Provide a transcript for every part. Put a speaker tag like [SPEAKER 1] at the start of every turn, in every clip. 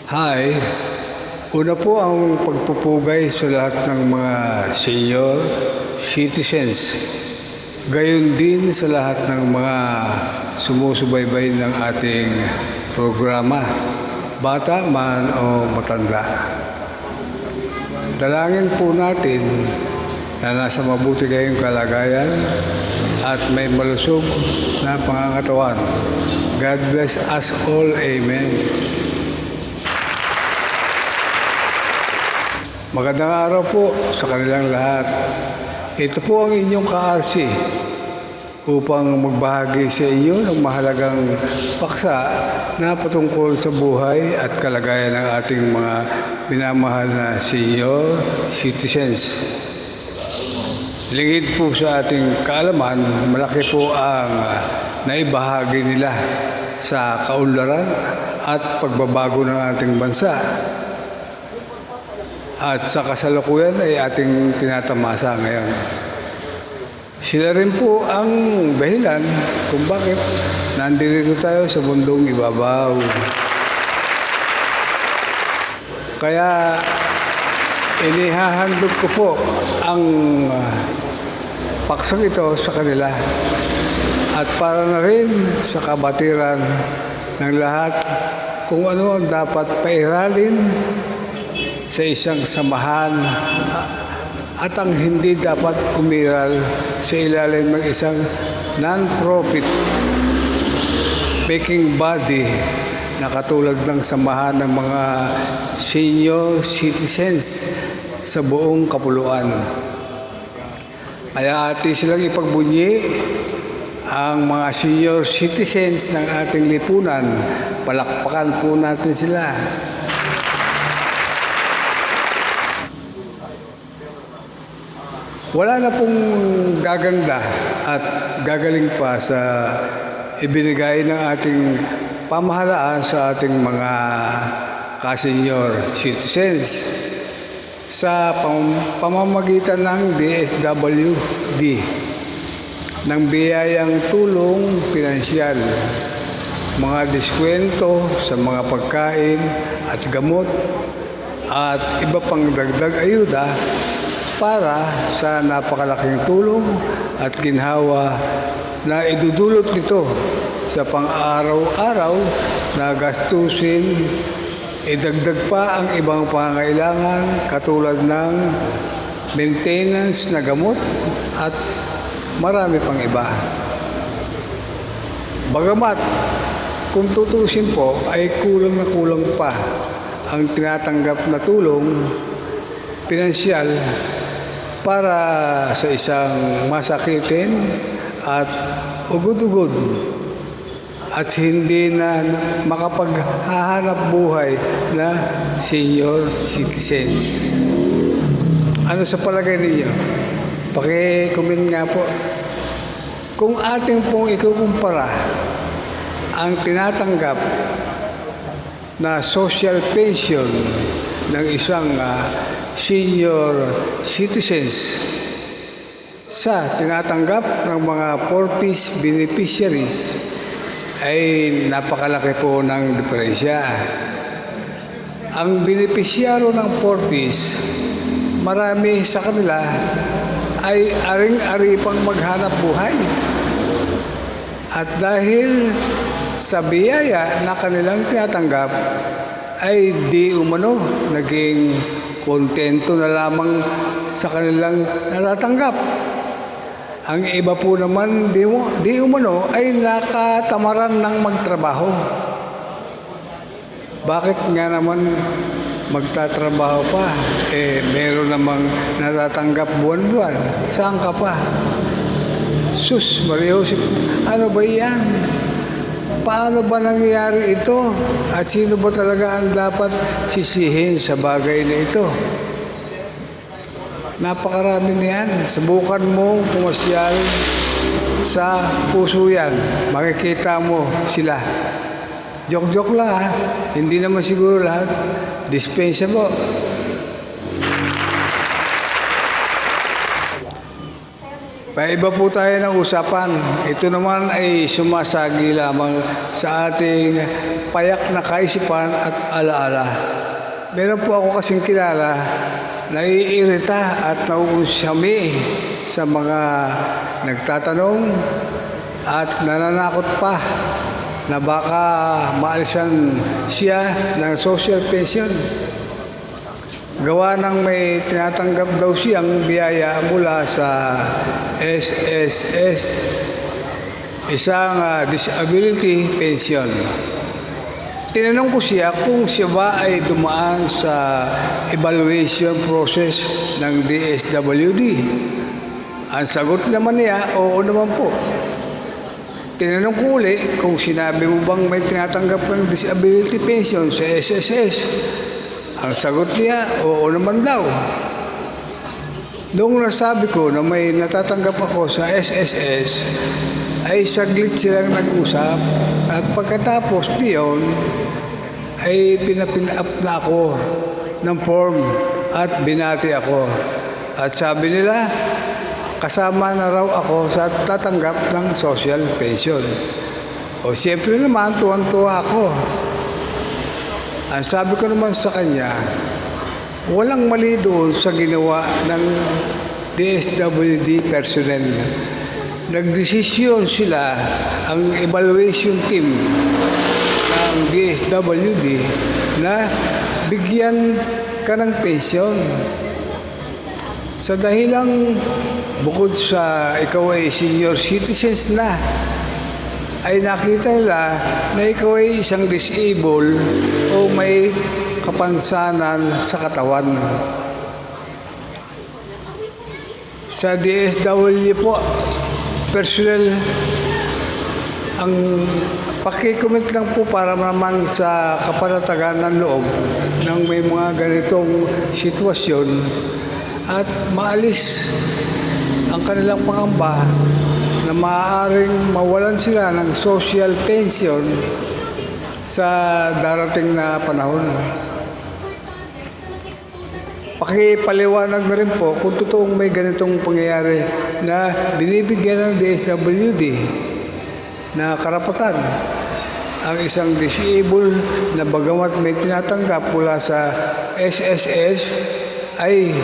[SPEAKER 1] Hi, una po ang pagpupugay sa lahat ng mga senior citizens. Gayon din sa lahat ng mga sumusubaybay ng ating programa, bata man o matanda. Dalangin po natin na nasa mabuti kayong kalagayan at may malusog na pangangatawan. God bless us all. Amen. Magandang araw po sa kanilang lahat. Ito po ang inyong ka-RC upang magbahagi sa inyo ng mahalagang paksa na patungkol sa buhay at kalagayan ng ating mga minamahal na senior citizens. Lingid po sa ating kaalaman, malaki po ang naibahagi nila sa kaunlaran at pagbabago ng ating bansa. At sa kasalukuyan ay ating tinatamasa ngayon. Sila rin po ang dahilan kung bakit nandito tayo sa mundong ibabaw. Kaya inihahandog ko po ang paksang ito sa kanila at para na rin sa kabatiran ng lahat kung ano ang dapat pairalin sa isang samahan at ang hindi dapat umiral sa ilalim ng isang non-profit making body na katulad ng samahan ng mga senior citizens sa buong kapuluan. Kaya atin silang ipagbunyi ang mga senior citizens ng ating lipunan. Palakpakan po natin sila. Wala na pong gaganda at gagaling pa sa ibinigay ng ating pamahalaan sa ating mga ka-senior citizens sa pamamagitan ng DSWD ng biyayang tulong pinansyal, mga diskwento sa mga pagkain at gamot at iba pang dagdag ayuda para sa napakalaking tulong at ginhawa na idudulot nito sa pang-araw-araw na gastusin. Idagdag pa ang ibang pangangailangan katulad ng maintenance na gamot at marami pang iba. Bagamat kung tutusin po ay kulang na kulang pa ang tinatanggap na tulong pinansyal para sa isang masakitin at ugod-ugod at hindi na makapaghahanap buhay na senior citizens. Ano sa palagay ninyo? Paki-comment nga po. Kung ating pong ikukumpara ang tinatanggap na social pension ng isang senior citizens sa tinatanggap ng mga 4-piece beneficiaries ay napakalaki po ng diferensya. Ang beneficiaryo ng 4-piece, marami sa kanila ay aring-ari pang maghanap buhay. At dahil sa biyaya na kanilang tinatanggap, ay di umano naging kontento na lamang sa kanilang natatanggap. Ang iba po naman di umano ay nakatamaran ng magtrabaho. Bakit nga naman magtatrabaho pa? Meron namang natatanggap buwan-buwan. Saan ka pa? Sus, Maria Jose, ano ba yan? Paano ba nangyayari ito? At sino ba talaga ang dapat sisihin sa bagay na ito? Napakarami niyan. Subukan mo pumasyal sa puso yan. Makikita mo sila. Joke-joke lang ha. Hindi naman siguro lahat. Dispensa po. Paiba po tayo ng usapan. Ito naman ay sumasagi lamang sa ating payak na kaisipan at alaala. Meron po ako kasing kilala, naiirita at nauunsami sa mga nagtatanong at nananakot pa na baka maalisan siya ng social pension. Gawa ng may tinatanggap daw siyang biyaya mula sa SSS, isang disability pension. Tinanong ko siya kung siya ba ay dumaan sa evaluation process ng DSWD. Ang sagot naman niya, oo naman po. Tinanong ko uli kung sinabi mo bang may tinatanggap ng disability pension sa SSS. Ang sagot niya, oo naman daw. Noong nasabi ko na may natatanggap ako sa SSS, ay saglit silang nag-usap at pagkatapos niyon ay pinapin-up na ako ng form at binati ako. At sabi nila, kasama na raw ako sa tatanggap ng social pension. O siyempre naman, tuwan-tuwa ako. Ang sabi ko naman sa kanya, walang mali doon sa ginawa ng DSWD personnel. Nagdesisyon sila, ang evaluation team ng DSWD, na bigyan ka ng pension. Sa dahilang bukod sa ikaw ay senior citizens na, ay nakita nila na ikaw ay isang disabled o may kapansanan sa katawan. Sa DSWD po, personnel, ang paki-comment lang po para naman sa kapanatagan ng loob ng may mga ganitong sitwasyon at maalis ang kanilang pangamba na maaaring mawalan sila ng social pension sa darating na panahon. Pakipaliwanag na rin po kung totoong may ganitong pangyayari na binibigyan ng DSWD na karapatan ang isang disabled na bagamat may tinatanggap mula sa SSS ay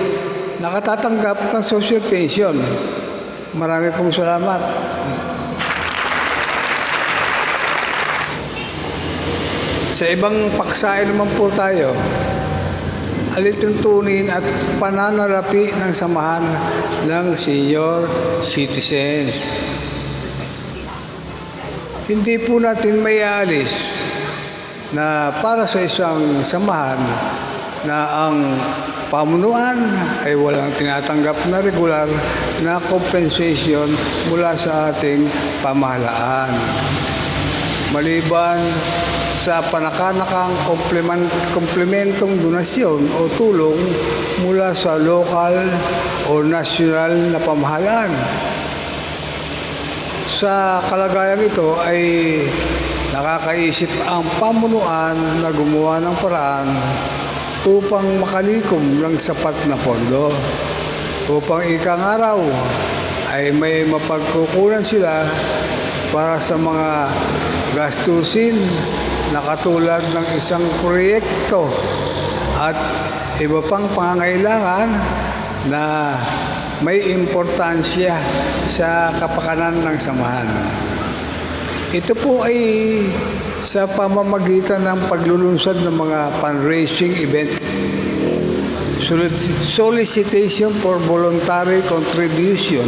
[SPEAKER 1] nakatatanggap ng social pension. Marami pong salamat. Sa ibang paksain naman po tayo, alituntunin at pananalapi ng samahan ng senior citizens. Hindi po natin may alis na para sa isang samahan na ang pamunuan ay walang tinatanggap na regular na compensation mula sa ating pamahalaan. Maliban sa panakanakang komplementong donasyon o tulong mula sa lokal o nasyonal na pamahalaan. Sa kalagayan ito ay nakakaisip ang pamunuan na gumawa ng paraan upang makalikom ng sapat na pondo upang ikang araw ay may mapagkukunan sila para sa mga gastusin na katulad ng isang proyekto at iba pang pangangailangan na may importansya sa kapakanan ng samahan. Ito po ay sa pamamagitan ng paglulunsad ng mga fundraising event, solicitation for voluntary contribution,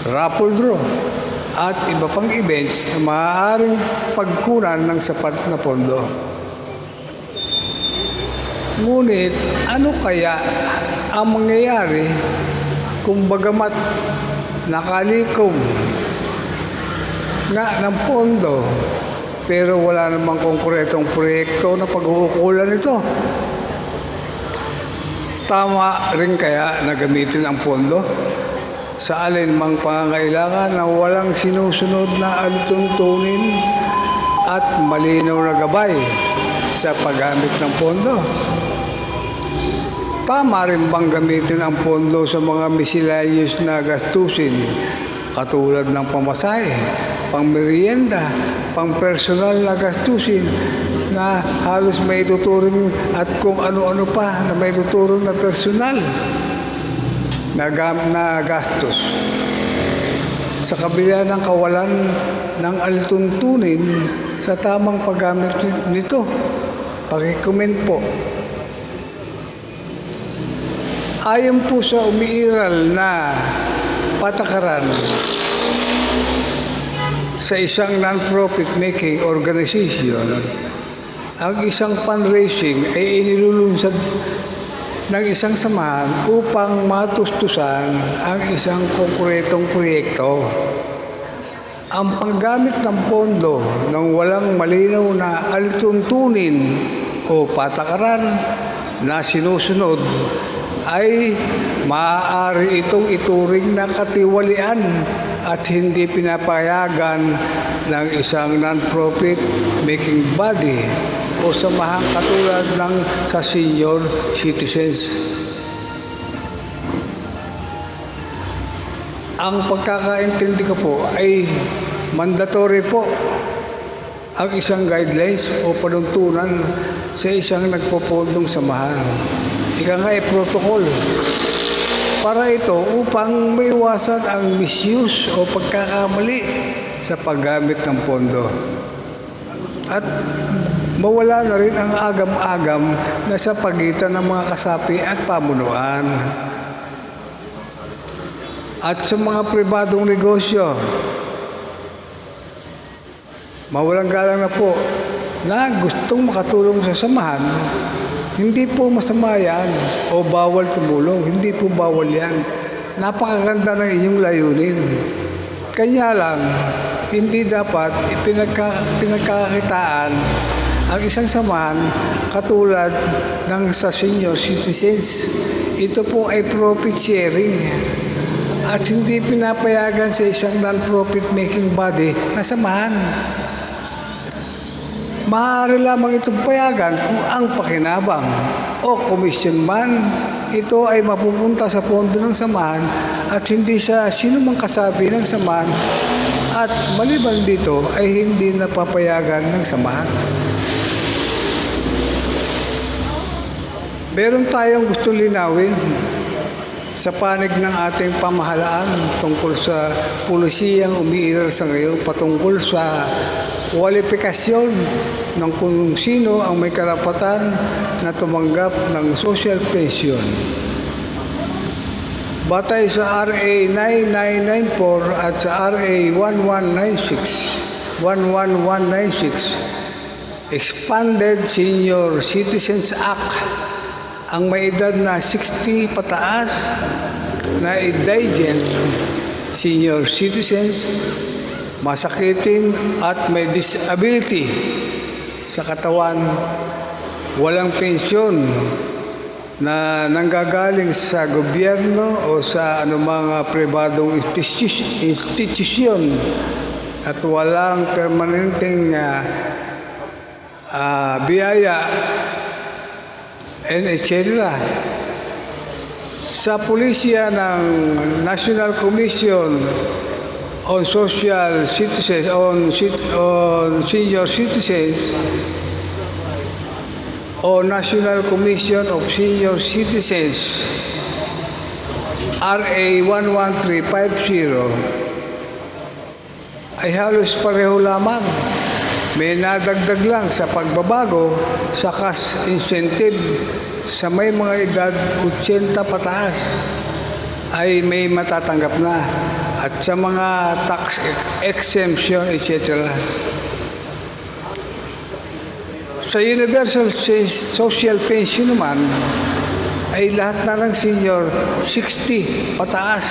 [SPEAKER 1] raffle draw, at iba pang events na maaaring pagkunan ng sapat na pondo. Ngunit ano kaya ang mangyayari kung bagamat nakalikom nga ng pondo pero wala namang konkretong proyekto na pag-uukulan ito? Tama rin kaya na gamitin ang pondo sa alinmang pangangailangan na walang sinusunod na alituntunin at malinaw na gabay sa paggamit ng pondo? tama rin bang gamitin ang pondo sa mga miscellaneous na gastusin katulad ng pamasahe, pangmerienda, pangpersonal na gastusin na halos may tuturing at kung ano-ano pa na may tuturing na personal na gastos. Sa kabila ng kawalan ng alituntunin sa tamang paggamit nito, pakicomment po. Ayon po sa umiiral na patakaran sa isang non-profit making organization, ang isang fundraising ay inilulunsad ng isang samahan upang matustusan ang isang konkretong proyekto. Ang paggamit ng pondo ng walang malinaw na alituntunin o patakaran na sinusunod ay maaari itong ituring na katiwalian at hindi pinapayagan ng isang non-profit making body o samahang katulad ng sa senior citizens. Ang pagkakaintindi ko po ay mandatory po ang isang guidelines o panuntunan sa isang nagpopondong samahan. Ika nga protocol. Para ito upang maiwasan ang misuse o pagkakamali sa paggamit ng pondo. At mawala na rin ang agam-agam na sa pagitan ng mga kasapi at pamunuan. At sa mga pribadong negosyo, mawalang galang na po na gustong makatulong sa samahan. Hindi po masama yan o bawal tumulong. Hindi po bawal yan. Napakaganda ng inyong layunin. Kanya lang, hindi dapat pinagkakakitaan ang isang samahan katulad ng sa senior citizens. Ito po ay profit sharing at hindi pinapayagan sa isang non-profit making body na samahan. Maaari lamang itong payagan kung ang pakinabang o komisyon man ito ay mapupunta sa pondo ng samahan at hindi sa sinumang kasabi ng samahan at maliban dito ay hindi napapayagan ng samahan. Meron tayong gusto linawin sa panig ng ating pamahalaan tungkol sa pulisiyang umiiral sa ngayon patungkol sa kwalifikasyon ng kung sino ang may karapatan na tumanggap ng social pension. Batay sa RA 9994 at sa RA 11196, Expanded Senior Citizens Act, ang may edad na 60 pataas na indigent senior citizens, masakitin at may disability sa katawan, walang pensyon na nanggagaling sa gobyerno o sa anumang pribadong institusyon at walang permanenteng biyaya and etc. Sa pulisya ng National Commission on Social Citizens, on Senior Citizens, o National Commission of Senior Citizens, RA 11350, ay halos pareho lamang. May nadagdag lang sa pagbabago sa cash incentive sa may mga edad 80 pataas ay may matatanggap na at sa mga tax exemption etc. Sa Universal Social Pension naman ay lahat na ng senior 60 pataas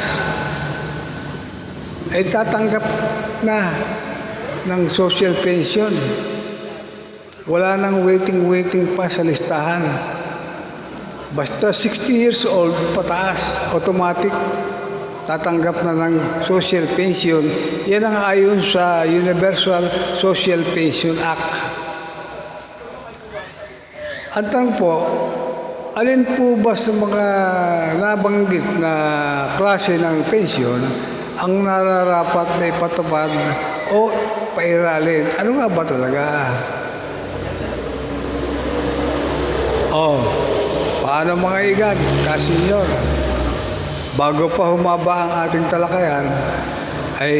[SPEAKER 1] ay tatanggap na ng social pension. Wala nang waiting pa sa listahan. Basta 60 years old pataas, automatic tatanggap na ng social pension. Yan ang ayon sa Universal Social Pension Act. Ang tanong po, alin po ba sa mga nabanggit na klase ng pensyon ang nararapat na ipatupad o pairalin? Ano nga ba talaga? Paano mga igad, kasenyor? Bago pa humaba ang ating talakayan, ay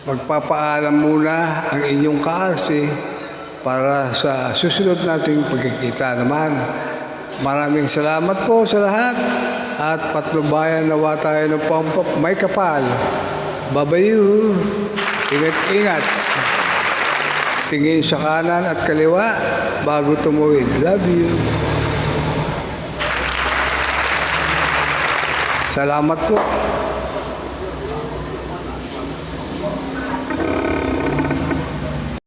[SPEAKER 1] magpapaalam muna ang inyong kaarsi para sa susunod nating pagkikita naman. Maraming salamat po sa lahat at patnubayan nawa tayo ng may kapal. Babayu, ingat-ingat. Tingin sa kanan at kaliwa bago tumawid. Love you. Salamat po.